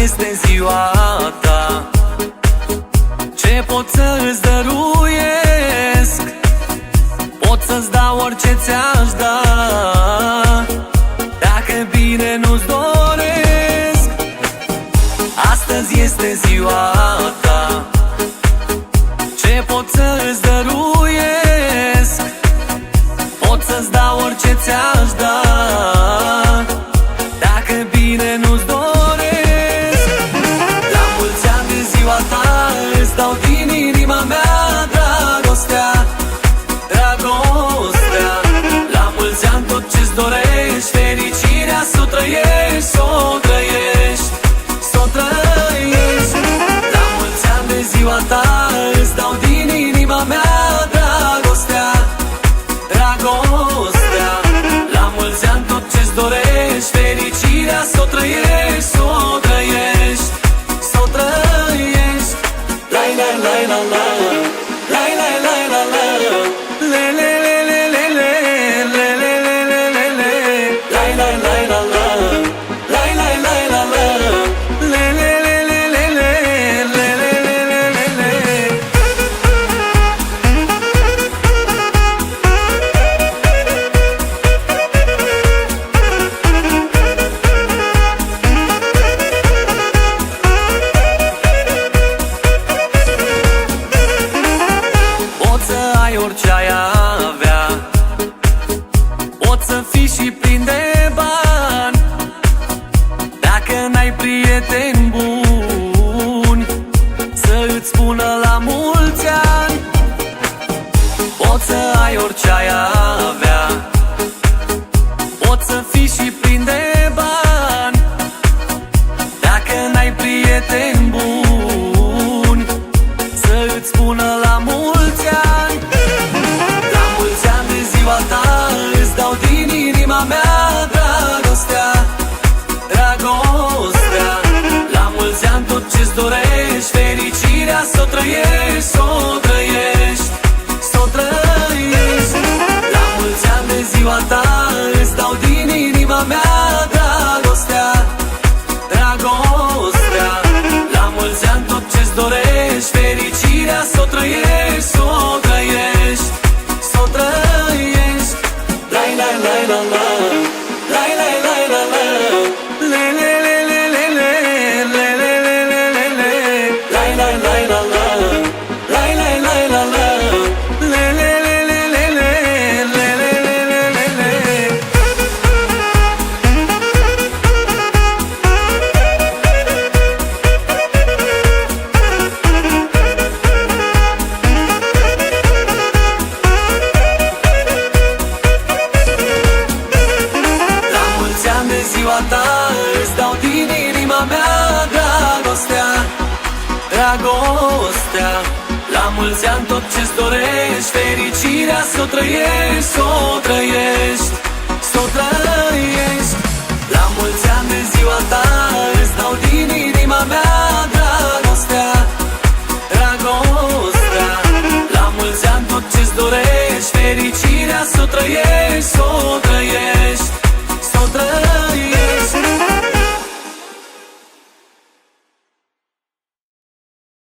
Este ziua ta, ce pot să îți dăruiesc? Pot să-ți dau orice ți-aș da, dacă bine nu-ți doresc. Astăzi este ziua ta, ce pot să îți dăruiesc? Pot să-ți dau orice ți-aș da, dacă bine nu-ți doresc. Îți dau din inima mea dragostea, dragostea. La mulți ani tot ce-ți dorești, fericirea s-o trăiești, s-o trăiești, s-o trăiești. La mulți ani de ziua ta îți dau din inima mea dragostea, dragostea. La mulți ani tot ce-ți dorești, fericirea s-o trăiești, s-o trăiești, s-o trăiești. La la la la la la la la la le le le le le le le le le le le le la la la la la la la la la la le le le le le le le le le le le. Orice ai avea, poți să fii și plin de bani, dacă n-ai prieteni buni să îți spună la mulți ani. Poți să ai orice ai avea, poți să fii și plin de bani, dacă n-ai prieteni buni să îți spună la mulți ani. Îți dau din inima mea dragostea, dragostea. La mulți ani tot ce-ți dorești, fericirea s-o trăiești, s-o trăiești, s-o trăiești. La mulți ani de ziua ta îți dau din inima mea dragostea, dragostea. La mulți ani tot ce-ți dorești, fericirea s-o trăiești, s-o trăiești, s-o trăiești. La la la la la la la la la la le le le le le le le le le le le le la la la la la la la la la la le le le le le le le le le le le. Ziua ta îți dau din inima mea dragostea, dragostea. La mulți ani tot ce-ți dorești, fericirea s-o trăiești, s-o trăiești, s-o trăiești. La mulți ani de ziua ta îți dau din inima mea dragostea, dragostea. La mulți ani tot ce-ți dorești,